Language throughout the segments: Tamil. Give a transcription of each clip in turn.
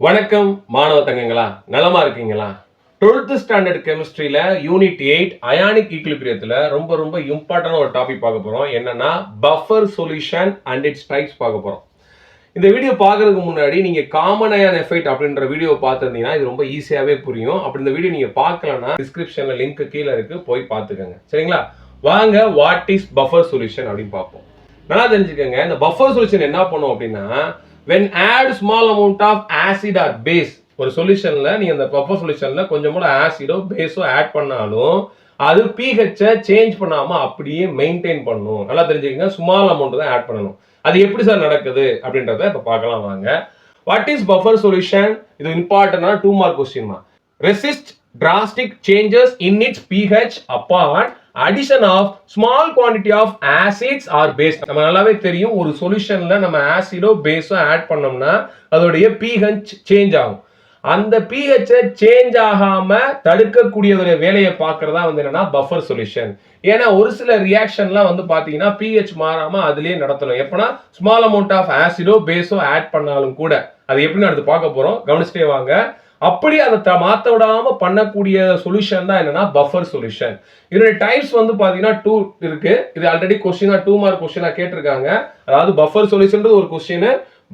வணக்கம் மாணவ தங்கங்களா, நலமா இருக்கீங்களா? 12th ஸ்டாண்டர்ட் கெமிஸ்ட்ரியில யூனிட் 8 அயானிக் ஈக்லிபிரியத்துல ரொம்ப ரொம்ப இம்பார்ட்டன்டான ஒரு டாபிக் பார்க்க போறோம். என்னன்னா buffer solution and it's types பார்க்க போறோம். இந்த வீடியோ பார்க்கறதுக்கு முன்னாடி நீங்க காமன் அயான் எஃபெக்ட் அப்படின்ற வீடியோ பார்த்திருந்தீங்கன்னா இது ரொம்ப ஈஸியாவே புரியும். அப்படி இந்த வீடியோ நீங்க பார்க்கலன்னா டிஸ்கிரிப்ஷன்ல லிங்க் கீழே இருக்கு, போய் பார்த்துக்கங்க. சரிங்களா? வாங்க வாட் இஸ் பஃபர் சொல்யூஷன் அப்படின்னு பார்ப்போம். நல்லா தெரிஞ்சுக்கங்க, இந்த பஃபர் சொல்யூஷன் என்ன பண்ணும் அப்படின்னா, when add small amount of acid or base, ஒரு சொல்யூஷன்ல நீங்க அந்த பஃபர் சொல்யூஷன்ல கொஞ்சம் கூட ஆசிடோ பேஸோ ஆட் பண்ணாலும் அது pH சேஞ்ச் பண்ணாம அப்படியே மெயின்டைன் பண்ணும். நல்லா தெரிஞ்சுக்கங்க, ஸ்மால் அமௌண்ட் தான் ஆட் பண்ணணும். அது எப்படி சார் நடக்குது அப்படின்றத இப்ப பார்க்கலாம் வாங்க. What is buffer solution? இது இம்பார்ட்டன்டான 2 mark question. resist drastic changes in its pH upon addition of small quantity of acids or base. நம்ம நல்லாவே தெரியும், ஒரு சொல்யூஷன்ல நம்ம ஆசிடோ பேஸோ ஆட் பண்ணோம்னா அதோடைய pH சேஞ்ச் ஆகும். அந்த pH சேஞ்ச் ஆகாம தடுக்கக்கூடிய ஒரு வேலையை பார்க்கறதா என்னன்னா பஃபர் சொல்யூஷன். ஏன்னா ஒரு சில ரியாக்ஷன்லாம் பாத்தீங்கன்னா pH மாறாம அதுலயே நடத்தணும். எப்பனா ஸ்மால் அமௌண்ட் ஆஃப் ஆசிடோ பேஸோ ஆட் பண்ணாலும் கூட அது எப்படி அடுத்து பார்க்க போறோம், கவனிச்சிட்டே வாங்க. அப்படி அதை மாத்த விடாம பண்ணக்கூடிய சொல்யூஷன் தான் என்னன்னா பஃபர் சொல்யூஷன். இதோட டைப்ஸ் பாத்தீங்கன்னா 2 இருக்கு. இது ஆல்ரெடி क्वेश्चन 2 மார்க் क्वेश्चन கேட்டிருக்காங்க. அதாவது பஃபர் சொல்யூஷன்ன்றது ஒரு question,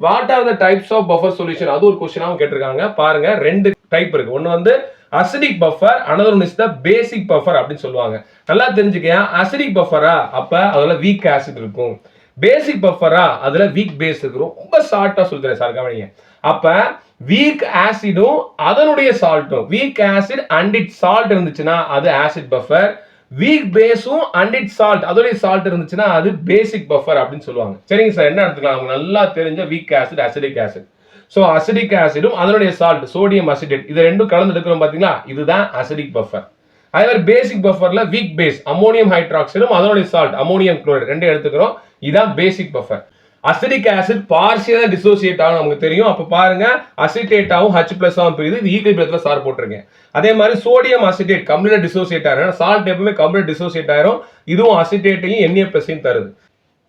what are the types of buffer solution அது ஒரு क्वेश्चनவும் கேட்டிருக்காங்க. பாருங்க, ரெண்டு டைப் இருக்கு. ஒன்னு acidic buffer, another one is the basic buffer அப்படின்னு சொல்லுவாங்க. நல்லா தெரிஞ்சுக்கங்க, அசிடிக் பஃபரா அப்ப அதுல வீக் ஆசிட் இருக்கும், பேசிக் பஃபரா அதுல வீக் பேஸ் இருக்கும். ரொம்ப ஷார்ட்டா சொல்றேன் சார், கவனிங்க. அப்ப வீக் ஆசிடும் அதனுடைய சால்ட்டும், weak acid and it salt இருந்துச்சுன்னா அது ஆசிட் பஃபர், வீக் பேஸும் அண்ட் இட் சால்ட் அதோடைய சால்ட் இருந்துச்சுன்னா அது பேசிக் பஃபர் அப்படின்னு சொல்லுவாங்க. சரிங்க சார், என்ன எடுத்துக்கலாம்? நல்லா தெரிஞ்ச weak acid, acetic acid. So acetic ஆசிடும் அதனுடைய சால்ட் சோடியம் அசிடேட் இது ரெண்டும் கலந்து எடுக்கிறோம் பாத்தீங்களா, இதுதான் அசிடிக் பஃபர். அதே மாதிரி பேசிக் பஃபர்ல வீக் பேஸ் அமோனியம் ஹைட்ராக்சைடும் அதனுடைய சால்ட் அமோனியம் குளோரைடு ரெண்டும் எடுத்துக்கிறோம், இதான் பேசிக் பஃபர். அசிடிக் ஆசிட் பார்ஷியலா டிசோசியேட் ஆகும் நமக்கு தெரியும். அப்ப பாருங்க, அசிட்டேட்டாவும் H+ ஆவும் பிரியுது. இது ஈக்லிபிரியத்துல சார் போட்டுருக்கேன். அதே மாதிரி சோடியம் அசிட்டேட் கம்ப்ளீட்டா டிசோசியேட் ஆயிரும். சால்ட் எப்பவுமே கம்ப்ளீட்டா டிசோசியேட் ஆயிரும். இதுவும் அசிட்டேட்டையும் Na+ தருது.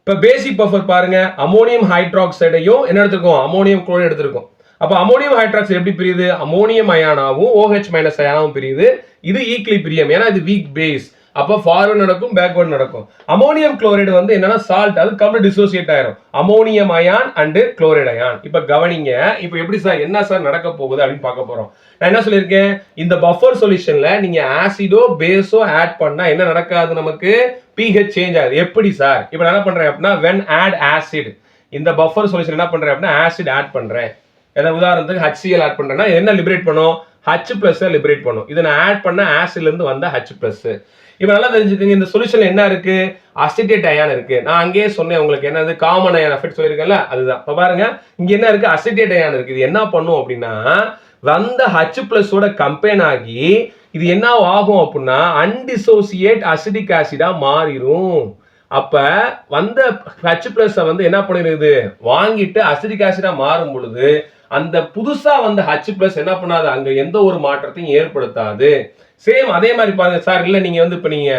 இப்ப பேசிக் பஃபர் பாருங்க, அமோனியம் ஹைட்ராக்சைடையும் என்ன எடுத்துக்கோம், அமோனியம் குளோரைடு எடுத்துக்கோம். அப்ப அமோனியம் ஹைட்ராக்சைடு எப்படி பிரியுது, அமோனியம் அயானாவும் OH- அயானாவும் பிரியுது. இது ஈக்லிபிரியம், ஏன்னா இது வீக் பேஸ். அப்ப ஃபார்வர்ட் நடக்கும், பேக்வர்ட் நடக்கும். அமோனியம் குளோரைடு என்னன்னா சால்ட், அது கம்ப்ளீட் டிசோசியேட் ஆயிரும். Ammonium ion and chloride ion. இப்ப கவனிங்க, இப்ப எப்படி சார் என்ன சார் நடக்க போகுது அப்படின்னு பார்க்க போறோம். நான் என்ன சொல்லியிருக்கேன், இந்த பஃபர் சொல்யூஷன்ல நீங்க ஆசிடோ பேஸோ ஆட் பண்ணா என்ன நடக்காது, நமக்கு pH சேஞ்ச் ஆகுது. எப்படி சார்? இப்ப நான் என்ன பண்றேன் அப்படின்னா, when add acid, இந்த பஃபர் சொல்யூஷன் என்ன பண்றேன் அப்படின்னா ஆசிட் ஆட் பண்றேன். உதாரணத்துக்கு HCl ஆட் பண்றேன்னா என்ன லிபரேட் பண்ணும், H+ லிபரேட் பண்ணும். இதை நான் ஆட் பண்ண ஆசிட்ல இருந்து வந்த H+. இப்ப நல்லா தெரிஞ்சுக்கங்க, இந்த சொல்யூஷன்ல என்ன இருக்கு, அசிட்டேட் அயான் இருக்கு. நான் அங்கேயே சொன்னேன் உங்களுக்கு, என்னது காமன் அயான் எஃபெக்ட் சொல்லியிருக்கேன்ல, அதுதான். இப்ப பாருங்க, இங்க என்ன இருக்கு, அசிட்டேட் அயான் இருக்கு. இது என்ன பண்ணும் அப்படின்னா, வந்த H+ ஓட கம்பைன் ஆகி இது என்ன ஆகும் அப்படின்னா அன்டிசோசியேட் அசிடிக் ஆசிடா மாறிடும். அப்ப வந்த H+ என்ன பண்ணிருக்குது, வாங்கிட்டு அசிடிக் ஆசிடா மாறும் பொழுது அந்த புதுசா வந்த H+ என்ன பண்ணாது, அங்க எந்த ஒரு மாற்றத்தையும் ஏற்படுத்தாது. சேம் அதே மாதிரி பாருங்க சார், இல்ல நீங்க இப்ப நீங்க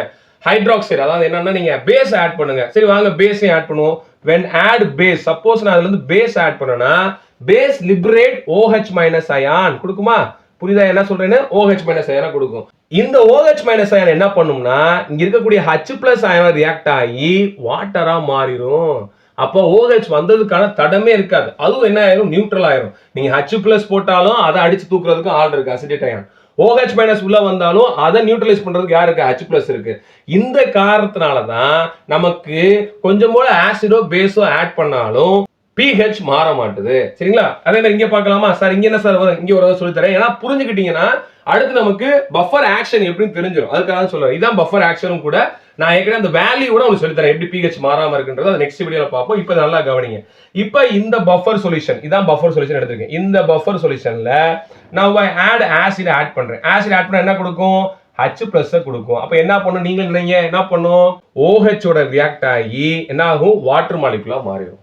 ஹைட்ராக்சைடு, அதாவது என்னன்னா நீங்க பேஸ் ஆட் பண்ணுங்க. சரி வாங்க பேஸையும் ஆட் பண்ணுவோம். when add base, சப்போஸ் நான் அதுல இருந்து பேஸ் ஆட் பண்ணனா பேஸ் லிபரேட் OH- அயான் கொடுக்குமா? புரியுதா என்ன சொல்றேன்னு? OH- அயான் கொடுக்கும். இந்த OH- அயான் என்ன பண்ணும்னா இங்க இருக்கக்கூடிய H+ அயான் ரியாக்ட் ஆகி வாட்டரா மாறிடும். அப்போ OH வந்ததுக்கான தடமே இருக்காது. அதுவும் என்ன ஆயிரும், நியூட்ரல் ஆயிரும். நீங்க H+ போட்டாலும் அதை அடிச்சு தூக்குறதுக்கு ஆள் இருக்கு, அசிட்டேட் அயான். OH- உள்ள வந்தாலும் அதை நியூட்ரலைஸ் பண்றதுக்கு யாரு இருக்கு, H+ இருக்கு. இந்த காரணத்தினாலதான் நமக்கு கொஞ்சம் போல ஆசிடோ பேஸோ ஆட் பண்ணாலும் pH மாற மாட்டுது. சரிங்களா? அதே மாதிரி இங்க பார்க்கலாமா சார், இங்க என்ன சார் இங்க ஒரு சொல்லி தரேன். ஏன்னா புரிஞ்சுக்கிட்டீங்கன்னா அடுத்து நமக்கு பஃபர் ஆக்ஷன் எப்படின்னு தெரிஞ்சிடும். அதுக்காக சொல்றேன், இதான் பஃபர் ஆக்ஷனும் கூட. நான் ஏற்கனவே அந்த வேல்யூ கூட உங்களுக்கு சொல்லி தரேன், எப்படி pH மாறாம இருக்குன்றது அது நெக்ஸ்ட் வீடியோல பார்ப்போம். இப்போ நல்லா கவனிங்க. இப்போ இந்த பஃபர் சொல்யூஷன், இதான் பஃபர் சொல்யூஷன் எடுத்திருக்கேன். இந்த பஃபர் சொல்யூஷன்ல நான் ஆட் ஆசிட் ஆட் பண்றேன். ஆசிட் ஆட் பண்ணா என்ன கொடுக்கும், H+ கொடுக்கும். அப்ப என்ன பண்ணும், நீங்க நினைங்க என்ன பண்ணும், OH ஓட ரியாக்ட் ஆகி என்ன ஆகும், வாட்டர் மாலிகுலா மாறிடும்.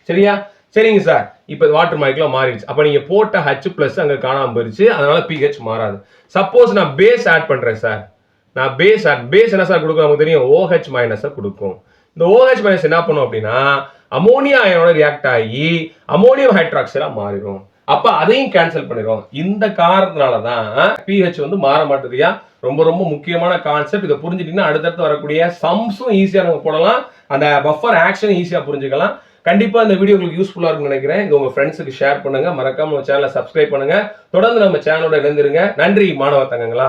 சரியா? சரிங்க சார், இப்ப வாட்டர் மாலிகுலா மாறிடுச்சு. அப்ப நீங்க போட்ட H+ அங்க காணாம போயிருச்சு, அதனால pH மாறாது. சப்போஸ் நான் பேஸ் ஆட் பண்றேன் சார், நான் பேஸ் என்ன சார் கொடுக்கும், நமக்கு தெரியும் OH- கொடுக்கும். இந்த OH- என்ன பண்ணும் அப்படின்னா அமோனியா அயனோட ரியாக்ட் ஆகி அமோனியம் ஹைட்ராக்சைடா மாறிடும். அப்ப அதையும் கேன்சல் பண்ணிடுவோம். இந்த காரணத்தினால தான் pH வந்து மாற மாட்டேதுயா. ரொம்ப ரொம்ப முக்கியமான கான்செப்ட். இதை புரிஞ்சுட்டீங்கன்னா அடுத்தடுத்து வரக்கூடிய சம்ஸும் ஈஸியா நம்ம போடலாம். அந்த பஃபர் ஆக்ஷன் ஈஸியா புரிஞ்சுக்கலாம். கண்டிப்பா இந்த வீடியோ உங்களுக்கு யூஸ்ஃபுல்லா இருக்கும்னு நினைக்கிறேன். இது உங்க ஃப்ரெண்ட்ஸுக்கு ஷேர் பண்ணுங்க. மறக்காம நம்ம சேனலை சப்ஸ்கிரைப் பண்ணுங்க. தொடர்ந்து நம்ம சேனலோட இணைந்திருங்க. நன்றி மாணவ தங்கங்களா.